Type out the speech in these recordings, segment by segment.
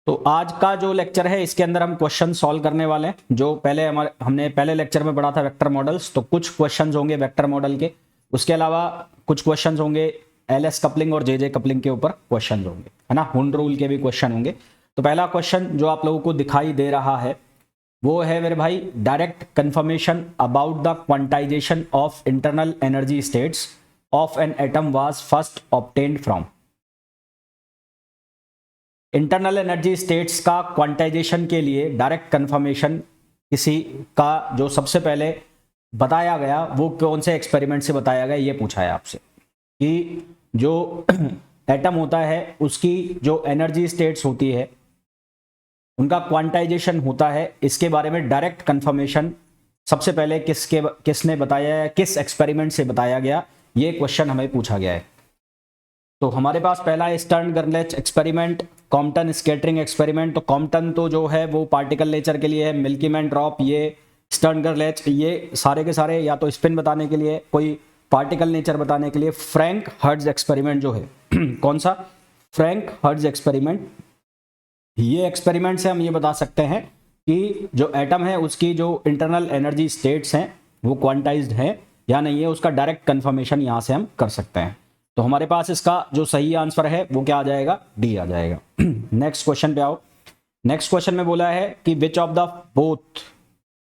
तो आज का जो लेक्चर है इसके अंदर हम क्वेश्चन सॉल्व करने वाले हैं। जो हमने पहले लेक्चर में पढ़ा था वेक्टर मॉडल्स, तो कुछ क्वेश्चंस होंगे वेक्टर मॉडल के, उसके अलावा कुछ क्वेश्चंस होंगे एलएस कपलिंग और जेजे कपलिंग के ऊपर क्वेश्चन होंगे, है ना। हुंड रूल के भी क्वेश्चन होंगे। तो पहला क्वेश्चन जो आप लोगों को दिखाई दे रहा है वो है मेरे भाई, direct confirmation about the quantization of internal energy states of an atom was first obtained from. Internal energy states का क्वांटाइजेशन के लिए डायरेक्ट कंफर्मेशन किसी का जो सबसे पहले बताया गया वो कौन से एक्सपेरिमेंट से बताया गया, ये पूछा है आपसे कि जो एटम होता है उसकी जो एनर्जी स्टेट्स होती है उनका क्वांटाइजेशन होता है, इसके बारे में डायरेक्ट कंफर्मेशन सबसे पहले किसने बताया है, किस एक्सपेरिमेंट से बताया गया, ये क्वेश्चन हमें पूछा गया है। तो हमारे पास पहला है Stern Gerlach experiment, Compton scattering experiment. तो कॉम्पटन तो जो है वो पार्टिकल नेचर के लिए है, मिल्की मैन ड्रॉप, ये स्टर्न गर्लिच ये सारे के सारे या तो स्पिन बताने के लिए, कोई पार्टिकल नेचर बताने के लिए। फ्रैंक हर्ट्ज एक्सपेरिमेंट जो है कौन सा, फ्रैंक हर्ट्ज एक्सपेरिमेंट। ये एक्सपेरिमेंट से हम ये बता सकते हैं कि जो एटम है उसकी जो इंटरनल एनर्जी स्टेट्स हैं वो क्वांटाइज्ड है या नहीं है, उसका डायरेक्ट कंफर्मेशन यहाँ से हम कर सकते हैं। तो हमारे पास इसका जो सही आंसर है वो क्या आ जाएगा, डी आ जाएगा। नेक्स्ट क्वेश्चन पे आओ। नेक्स्ट क्वेश्चन में बोला है कि which of the both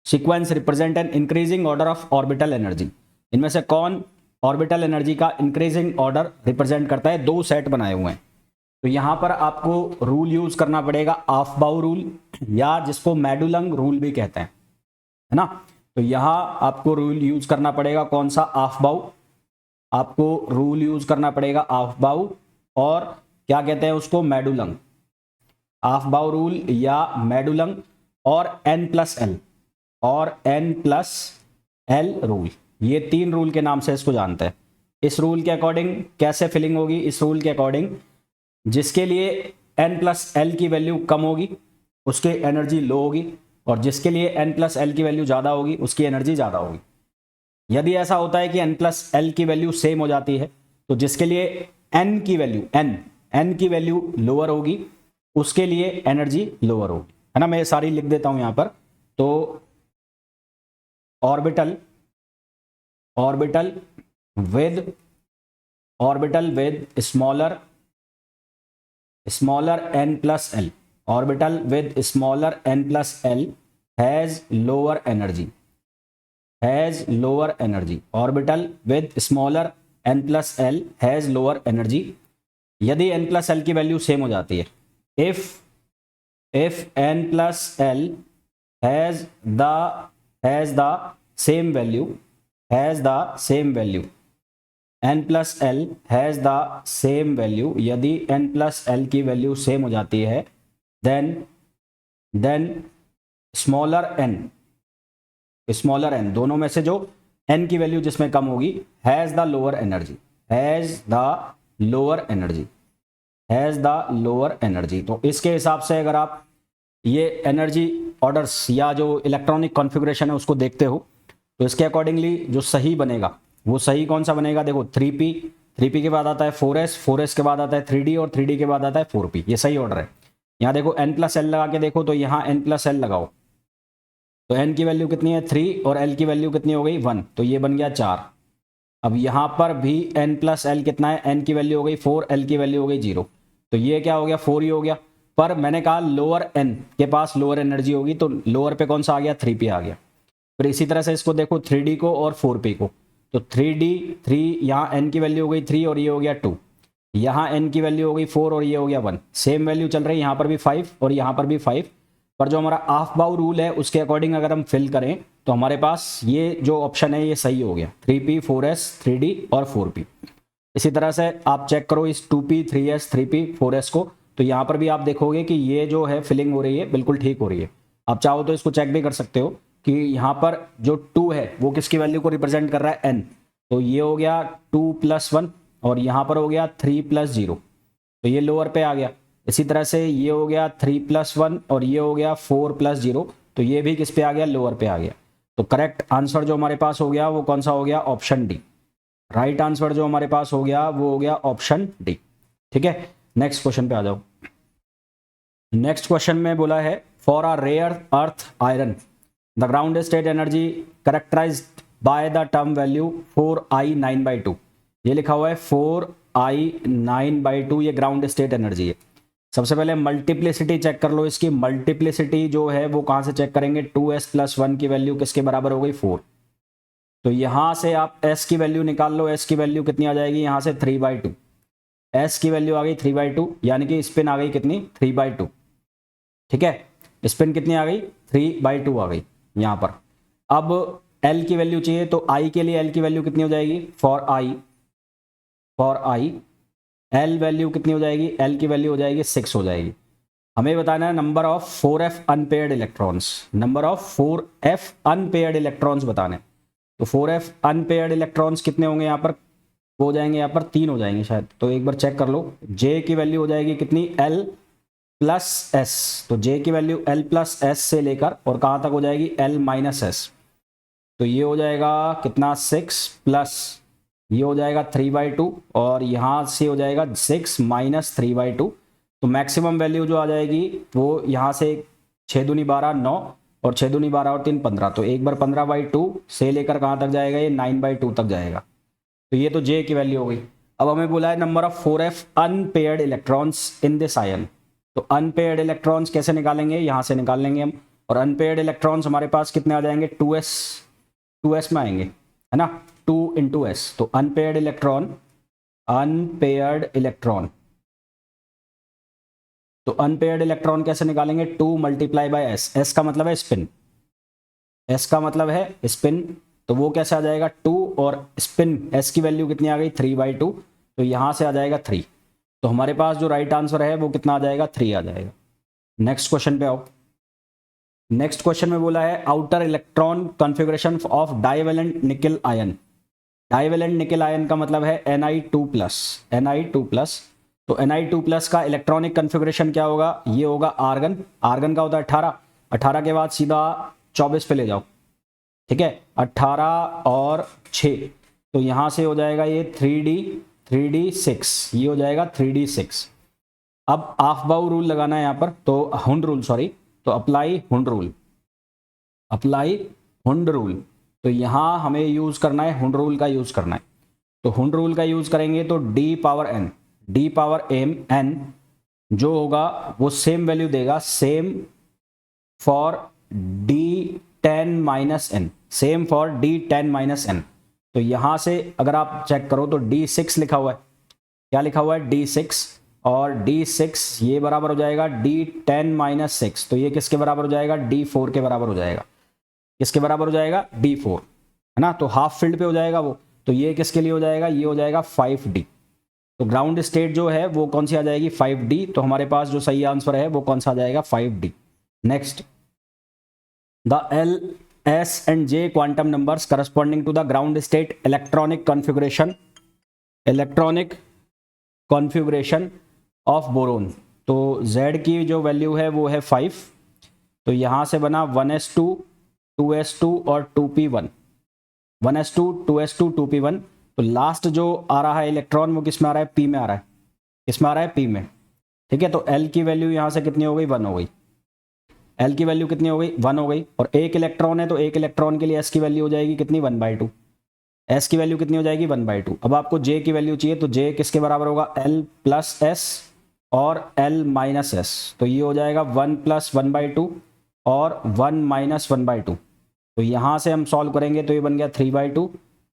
sequence represent an increasing order of orbital energy. इनमें से कौन ऑर्बिटल एनर्जी का इंक्रीजिंग ऑर्डर रिप्रेजेंट करता है। दो सेट बनाए हुए हैं, तो यहां पर आपको रूल यूज करना पड़ेगा, ऑफ-बाउ रूल या जिसको मेडुलंग रूल भी कहते हैं, है ना। तो यहां आपको रूल यूज करना पड़ेगा कौन सा, ऑफ-बाउ। आपको रूल यूज करना पड़ेगा ऑफ-बाउ और क्या कहते हैं उसको, मेडुलंग। ऑफ-बाउ रूल या मेडुलंग और N+L और N+L रूल, ये तीन रूल के नाम से इसको जानते हैं। इस रूल के अकॉर्डिंग कैसे फिलिंग होगी, इस रूल के अकॉर्डिंग जिसके लिए N+L की वैल्यू कम होगी उसकी एनर्जी लो होगी, और जिसके लिए N+L की वैल्यू ज़्यादा होगी उसकी एनर्जी ज़्यादा होगी। यदि ऐसा होता है कि N+L की वैल्यू सेम हो जाती है तो जिसके लिए N की वैल्यू N की वैल्यू लोअर होगी उसके लिए एनर्जी लोअर होगी, है ना। मैं सारी लिख देता हूं यहां पर। तो orbital with smaller N+L, orbital with smaller N+L has lower energy, orbital with smaller N+L has lower energy. यदि N+L की वैल्यू सेम हो जाती है, if N+L has the same value, N+L has the same value, यदि N+L की value same हो जाती है then स्मॉलर n दोनों में से जो n की वैल्यू जिसमें कम होगी हैज द लोअर एनर्जी। तो इसके हिसाब से अगर आप ये एनर्जी ऑर्डर्स या जो इलेक्ट्रॉनिक कॉन्फ़िगरेशन है उसको देखते हो तो इसके अकॉर्डिंगली जो सही बनेगा वो सही कौन सा बनेगा, देखो 3p के बाद आता है 4s के बाद आता है 3d और 3d के बाद आता है 4p, ये सही ऑर्डर है। यहाँ देखो N+L लगा के देखो, तो यहाँ N+L लगाओ तो n की वैल्यू कितनी है 3 और l की वैल्यू कितनी हो गई 1, तो ये बन गया 4। अब यहाँ पर भी N+L कितना है, n की वैल्यू हो गई 4, l की वैल्यू हो गई 0, तो ये क्या हो गया 4 ही हो गया। पर मैंने कहा लोअर n के पास लोअर एनर्जी होगी, तो लोअर पे कौन सा आ गया 3p आ गया। फिर इसी तरह से इसको देखो 3d को और 4p को, तो 3 यहाँ n की वैल्यू हो गई 3 और ये हो गया 2, यहाँ n की वैल्यू हो गई 4 और ये हो गया 1, सेम वैल्यू चल रही है यहाँ पर भी 5 और यहाँ पर भी 5। पर जो हमारा ऑफ-बाउ रूल है उसके अकॉर्डिंग अगर हम फिल करें तो हमारे पास ये जो ऑप्शन है ये सही हो गया, 3p 4s 3d और 4p। इसी तरह से आप चेक करो इस 2p 3s 3p 4s को, तो यहाँ पर भी आप देखोगे कि ये जो है फिलिंग हो रही है बिल्कुल ठीक हो रही है। आप चाहो तो इसको चेक भी कर सकते हो कि यहाँ पर जो 2 है वो किसकी वैल्यू को रिप्रेजेंट कर रहा है, n, तो ये हो गया 2+1 और यहाँ पर हो गया 3+0, तो ये लोअर पे आ गया। इसी तरह से ये हो गया 3+1 और ये हो गया 4+0, तो ये भी किस पे आ गया, लोअर पे आ गया। तो करेक्ट आंसर जो हमारे पास हो गया वो कौन सा हो गया, ऑप्शन डी। राइट आंसर जो हमारे पास हो गया वो हो गया ऑप्शन डी। ठीक है, नेक्स्ट क्वेश्चन पे आ जाओ। नेक्स्ट क्वेश्चन में बोला है for a rare earth iron the ground state energy characterized by the term value 4I9/2। ये लिखा हुआ है 4I9/2, ये ग्राउंड स्टेट एनर्जी है। सबसे पहले मल्टीप्लिसिटी चेक कर लो इसकी। मल्टीप्लिसिटी जो है वो कहाँ से चेक करेंगे, 2s+1 की वैल्यू किसके बराबर हो गई, 4। तो यहां से आप s की वैल्यू निकाल लो। s की वैल्यू कितनी आ जाएगी यहां से 3/2। s की वैल्यू आ गई 3/2, यानी कि स्पिन आ गई कितनी, 3/2। ठीक है, स्पिन कितनी आ गई, 3/2 आ गई यहां पर। अब l की वैल्यू चाहिए, तो i के लिए l की वैल्यू कितनी हो जाएगी, फॉर i l वैल्यू कितनी हो जाएगी, l की वैल्यू हो जाएगी 6 हो जाएगी। हमें बताना है number of 4f unpaired electrons. Number of 4f unpaired electrons बताने। तो 4f अनपेयर्ड इलेक्ट्रॉन्स कितने होंगे यहाँ पर, वो हो जाएंगे यहाँ पर 3 हो जाएंगे शायद। तो एक बार चेक कर लो। j की वैल्यू हो जाएगी कितनी, l+s। तो j की वैल्यू l+s से लेकर और कहाँ तक हो जाएगी, l-s। तो ये हो जाएगा कितना, 6 प्लस ये हो जाएगा 3/2 और यहाँ से हो जाएगा 6 - 3/2। तो मैक्सिमम वैल्यू जो आ जाएगी वो यहाँ से 6 दूनी 12 9 और 6 दूनी 12 और 3 15। तो एक बार 15/2 से लेकर कहाँ तक जाएगा, ये 9/2 तक जाएगा। तो ये तो J की वैल्यू हो गई। अब हमें बोला है number of 4f unpaired electrons in this ion. तो अनपेयर्ड इलेक्ट्रॉन्स कैसे निकालेंगे, यहाँ से निकाल लेंगे हम। और अनपेयर्ड इलेक्ट्रॉन्स हमारे पास कितने आ जाएंगे, 2s में आएंगे, है ना, 2 × s। तो अनपेयर्ड इलेक्ट्रॉन तो अनपेयर्ड इलेक्ट्रॉन कैसे निकालेंगे, 2 × s। s का मतलब है स्पिन, s का मतलब है स्पिन। तो वो कैसे आ जाएगा, 2 और स्पिन s की वैल्यू कितनी आ गई, 3/2। तो यहां से आ जाएगा 3। तो हमारे पास जो राइट आंसर है वो कितना आ जाएगा, 3 आ जाएगा। नेक्स्ट क्वेश्चन पे आओ। नेक्स्ट क्वेश्चन में बोला है outer electron configuration of divalent निकल आयन। डाइवेलेंट निकल आयन का मतलब है Na2+। तो Na2+ का इलेक्ट्रॉनिक कॉन्फ़िगरेशन क्या होगा, ये होगा आर्गन। आर्गन का होता है 18 के बाद सीधा 24 पे ले जाओ। ठीक है, 18 और 6, तो यहां से हो जाएगा ये 3d6, ये हो जाएगा 3d6। अब हाफ बाउ रूल लगाना है यहां पर, तो हुंड रूल, सॉरी, तो अप्लाई हुंड रूल। तो यहां हमें यूज करना है हुंड रूल का यूज करना है। तो हुंड रूल का यूज करेंगे तो d⁻n जो होगा वो सेम वैल्यू देगा, सेम फॉर d10 - n। तो यहां से अगर आप चेक करो तो d6 लिखा हुआ है, क्या लिखा हुआ है, d6, और d6 ये बराबर हो जाएगा d10 - 6। तो ये किसके बराबर हो जाएगा, d4 के बराबर हो जाएगा। किसके बराबर हो जाएगा, d4, है ना। तो हाफ फील्ड पे हो जाएगा वो। तो ये किसके लिए हो जाएगा, ये हो जाएगा 5d। तो ग्राउंड स्टेट जो है वो कौन सी आ जाएगी, 5d। तो हमारे पास जो सही आंसर है वो कौन सा आ जाएगा, 5d। Next, the L, S and J quantum numbers corresponding to the ground state electronic configuration of boron. तो Z की जो वैल्यू है वो है 5। तो यहां से बना 1s2 2s2 और 2p1, 1s2 2s2 2p1। तो लास्ट जो आ रहा है इलेक्ट्रॉन वो किस में आ रहा है, p में आ रहा है। किस में आ रहा है, p में। ठीक है, तो L की वैल्यू यहां से कितनी हो गई, 1 हो गई। L की वैल्यू कितनी हो गई, 1 हो गई। और एक इलेक्ट्रॉन है तो एक इलेक्ट्रॉन के लिए S की वैल्यू हो जाएगी कितनी, 1/2। S की वैल्यू कितनी हो जाएगी, 1/2। अब आपको J की वैल्यू चाहिए, तो J किसके बराबर होगा, L+S और L-S। तो ये हो जाएगा 1 + 1/2 और 1 - 1/2। तो यहां से हम सॉल्व करेंगे तो ये बन गया 3/2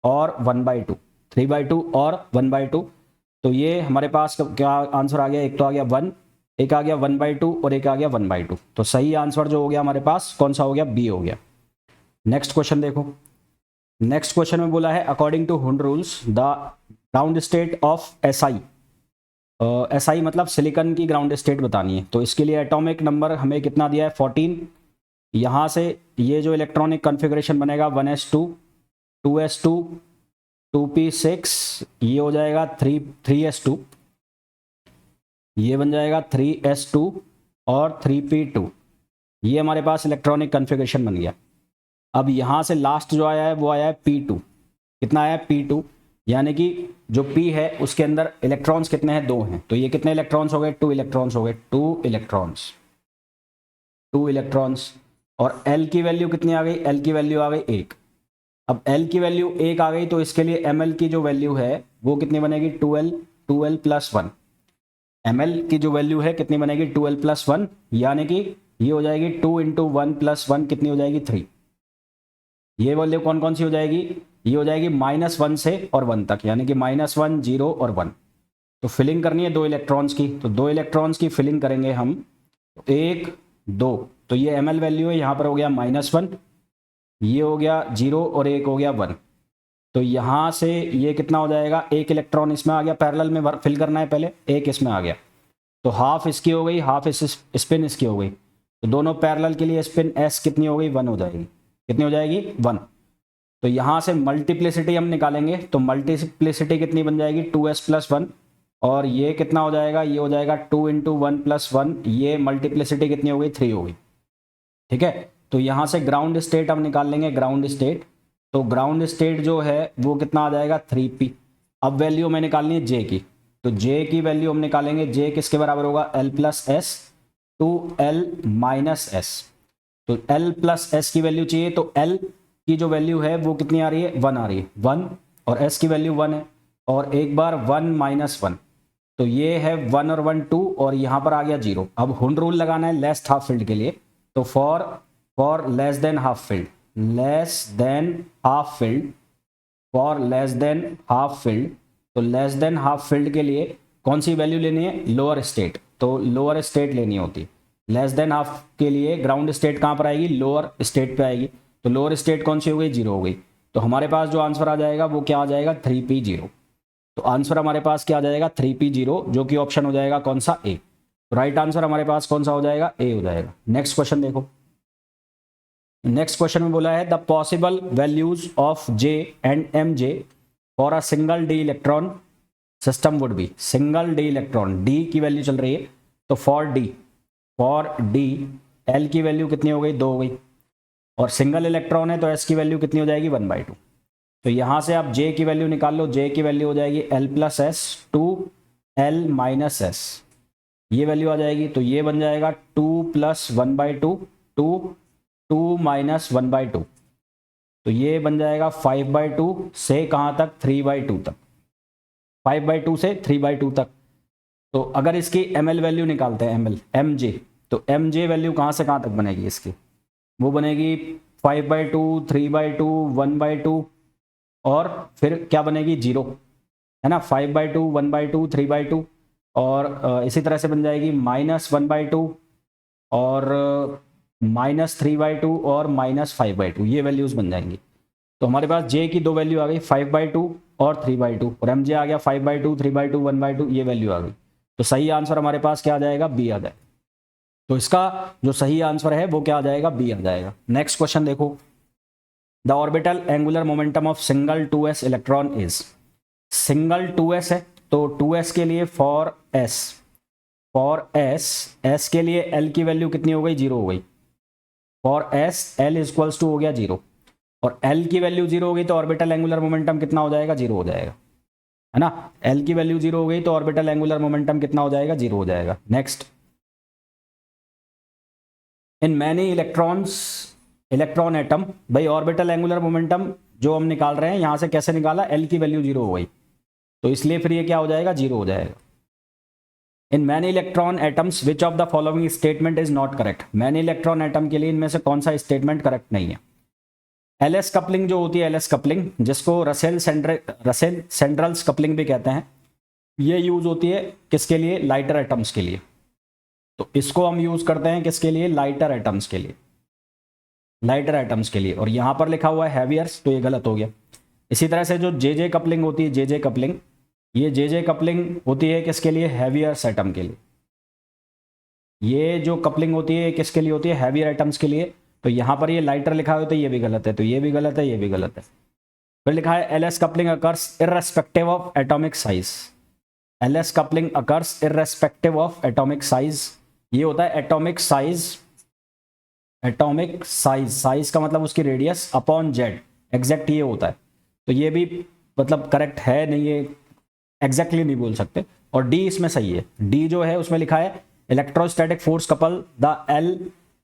और 1/2, 3/2 और 1/2। तो ये हमारे पास क्या आंसर आ गया, एक तो आ गया 1, एक आ गया 1/2 और एक आ गया 1/2। तो सही आंसर जो हो गया हमारे पास कौन सा हो गया, बी हो गया। नेक्स्ट क्वेश्चन देखो। नेक्स्ट क्वेश्चन में बोला है according to Hund rules the ground state of SI। SI मतलब सिलिकॉन की ग्राउंड स्टेट बतानी है। तो इसके लिए एटॉमिक नंबर हमें कितना दिया है, 14। यहाँ से ये जो इलेक्ट्रॉनिक कॉन्फ़िगरेशन बनेगा 1s2 2s2 2p6, ये हो जाएगा 3s2, ये बन जाएगा 3s2 और 3p2। ये हमारे पास इलेक्ट्रॉनिक कॉन्फ़िगरेशन बन गया। अब यहाँ से लास्ट जो आया है वो आया है p2। कितना आया है, p2, यानी कि जो p है उसके अंदर इलेक्ट्रॉन्स कितने हैं, 2 हैं। तो ये कितने इलेक्ट्रॉन्स हो गए, 2 इलेक्ट्रॉन्स हो गए, 2 इलेक्ट्रॉन्स। 2 इलेक्ट्रॉन्स। और L की वैल्यू कितनी आ गई, L की वैल्यू आ गई 1। अब L की वैल्यू 1 आ गई तो इसके लिए ml की जो वैल्यू है वो कितनी बनेगी, 2L प्लस 1। ml की जो वैल्यू है कितनी बनेगी, 2L प्लस 1, यानी कि ये हो जाएगी 2 इंटू 1 प्लस 1 कितनी हो जाएगी, 3। ये वैल्यू कौन कौन सी हो जाएगी, ये हो जाएगी -1 से और 1 तक, यानी कि -1, 0 और 1। तो फिलिंग करनी है 2 इलेक्ट्रॉन्स की, तो 2 इलेक्ट्रॉन्स की फिलिंग करेंगे हम, 1 2, तो ये ml वैल्यू है, यहाँ पर हो गया -1, ये हो गया 0 और 1 हो गया 1। तो यहाँ से ये कितना हो जाएगा, 1 इलेक्ट्रॉन इसमें आ गया, पैरेलल में फिल करना है पहले, 1 इसमें आ गया, तो हाफ इसकी हो गई, हाफ इस स्पिन इसकी हो गई, तो दोनों पैरेलल के लिए स्पिन s कितनी हो गई, 1 हो जाएगी। कितनी हो जाएगी, 1। तो यहाँ से मल्टीप्लिसिटी हम निकालेंगे, तो मल्टीप्लिसिटी कितनी बन जाएगी, 2s प्लस 1, और ये कितना हो जाएगा, ये हो जाएगा 2 इंटू 1 प्लस 1, ये मल्टीप्लिसिटी कितनी हो गई, 3 हो गई। ठीक है, तो यहाँ से ग्राउंड स्टेट हम निकाल लेंगे, ग्राउंड स्टेट। तो ग्राउंड स्टेट जो है वो कितना आ जाएगा, 3p। अब वैल्यू हमें निकालनी है j की, तो j की वैल्यू हम निकालेंगे, j किसके बराबर होगा, l plus S to l minus S. तो l प्लस एस की वैल्यू चाहिए, तो l की जो वैल्यू है वो कितनी आ रही है, 1 आ रही है, 1, और s की वैल्यू 1 है, और एक बार 1 माइनस 1, तो ये है 1 और 1 2, और यहाँ पर आ गया 0। अब हुंड रूल लगाना है लेस हाफ फील्ड के लिए, तो for less than half field, less than half field, for less than half field, तो लेस देन हाफ फील्ड के लिए कौन सी वैल्यू लेनी है, लोअर स्टेट, तो लोअर स्टेट लेनी होती है। लेस देन हाफ के लिए ग्राउंड स्टेट कहाँ पर आएगी, लोअर स्टेट पे आएगी, तो लोअर स्टेट कौन सी हो गई, 0 हो गई। तो हमारे पास जो आंसर आ जाएगा वो क्या आ जाएगा, 3p0। तो आंसर हमारे पास क्या आ जाएगा, 3p0, जो कि ऑप्शन हो जाएगा कौन सा, ए। तो राइट आंसर हमारे पास कौन सा हो जाएगा, ए हो जाएगा। नेक्स्ट क्वेश्चन देखो, नेक्स्ट क्वेश्चन में बोला है the possible values of J and MJ for a single D electron system would be. Single D electron, D की वैल्यू चल रही है, तो फॉर D L की वैल्यू कितनी हो गई, 2 हो गई, और सिंगल इलेक्ट्रॉन है तो S की वैल्यू कितनी हो जाएगी, 1/2। तो यहां से आप J की वैल्यू निकाल लो, J की वैल्यू हो जाएगी L plus S to L minus S, ये वैल्यू आ जाएगी, तो ये बन जाएगा 2 प्लस 1/2, 2 माइनस 1/2, तो ये बन जाएगा 5/2 से कहाँ तक, 3/2 तक, 5/2 से 3/2 तक। तो अगर इसकी ml वैल्यू निकालते हैं, mj, तो mj वैल्यू कहाँ से कहाँ तक बनेगी इसकी, वो बनेगी 5/2, 3/2, 1/2, और फिर क्या बनेगी, 0, है ना, 5/2, 1/2, 3/2, और इसी तरह से बन जाएगी -1/2 और -3/2 और -5/2, ये वैल्यूज बन जाएंगी। तो हमारे पास J की दो वैल्यू आ गई, 5/2 और 3/2, और MJ आ गया 5/2, 3/2, 1/2, ये वैल्यू आ गई। तो सही आंसर हमारे पास क्या आ जाएगा, बी आ जाएगा। तो इसका जो सही आंसर है वो क्या आ जाएगा, बी आ जाएगा। नेक्स्ट क्वेश्चन देखो, the orbital angular momentum of single 2s electron is. Single 2s है, तो 2s के लिए फॉर s के लिए L की वैल्यू कितनी हो गई, 0 हो गई। For s L equals to हो गया 0, और L की वैल्यू 0 हो गई तो ऑर्बिटल एंगुलर मोमेंटम कितना हो जाएगा, 0 हो जाएगा, है ना। L की वैल्यू 0 हो गई तो ऑर्बिटल एंगुलर मोमेंटम कितना हो जाएगा, 0 हो जाएगा। Next, in many electron atom, भाई ऑर्बिटल एंगुलर मोमेंटम जो हम निकाल रहे हैं यहां से कैसे निकाला, L की वैल्यू 0 हो गई, तो इसलिए फिर ये क्या हो जाएगा, 0 हो जाएगा। In many electron atoms which of the following statement is not correct. Many electron atom के लिए इनमें से कौन सा स्टेटमेंट करेक्ट नहीं है। एलएस कपलिंग जो होती है, एलएस कपलिंग जिसको रसेल सेंड्रल्स कपलिंग भी कहते हैं, ये यूज होती है किसके लिए, लाइटर एटम्स के लिए। तो इसको हम यूज करते हैं किसके लिए, लाइटर एटम्स के लिए, लाइटर एटम्स के लिए। और यहां पर लिखा हुआ है हैवियर्स, तो ये गलत हो गया। इसी तरह से जो जे कपलिंग होती है, जे कपलिंग, ये जे कपलिंग होती है किसके लिए, हैवियर्स एटम के लिए। ये जो कपलिंग होती है किसके लिए होती है, हैवियर एटम्स के लिए। तो यहां पर ये लाइटर लिखा हुआ है तो ये भी गलत है, तो ये भी गलत है, ये भी गलत है। फिर लिखा है LS coupling occurs irrespective of atomic size. LS coupling occurs irrespective of atomic size, ये होता है atomic size, atomic size, size का मतलब उसकी रेडियस अपॉन जेड, एग्जैक्ट ये होता है। तो ये भी मतलब करेक्ट है नहीं, ये एग्जैक्टली नहीं बोल सकते। और डी इसमें सही है, डी जो है उसमें लिखा है electrostatic force couple the L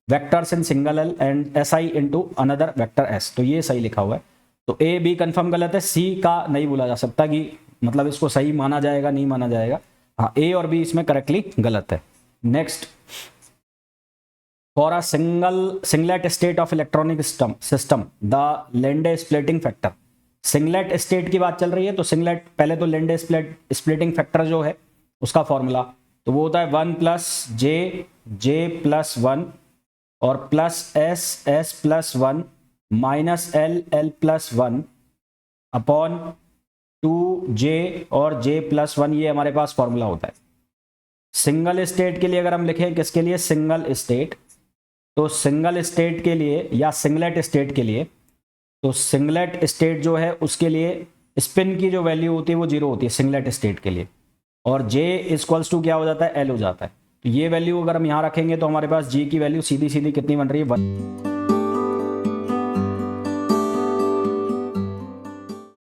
vectors in single L and S I into another vector S, तो ये सही लिखा हुआ है। तो ए बी कंफर्म गलत है, सी का नहीं बोला जा सकता कि मतलब इसको सही माना जाएगा नहीं माना जाएगा। हाँ, ए और बी इसमें करेक्टली गलत है। Next, for a singlet state of electronic system the Lende splitting factor, singlet state की बात चल रही है तो सिंगलेट, पहले तो लेंडे स्प्लिटिंग फैक्टर जो है उसका फॉर्मूला तो वो होता है 1 प्लस जे प्लस 1 और plus S plus 1 minus L plus 1 upon 2j और j प्लस 1, ये हमारे पास फॉर्मूला होता है। सिंगल स्टेट के लिए अगर हम लिखें, किसके लिए, सिंगल स्टेट, तो सिंगल स्टेट के लिए या सिंगलेट स्टेट के लिए, तो सिंगलेट स्टेट जो है उसके लिए स्पिन की जो वैल्यू होती है वो 0 होती है सिंगलेट स्टेट के लिए, और j इक्वल्स टू क्या हो जाता है, l हो जाता है। तो ये वैल्यू अगर हम यहाँ रखेंगे तो हमारे पास g की वैल्यू सीधी सीधी कितनी बन रही है, 1।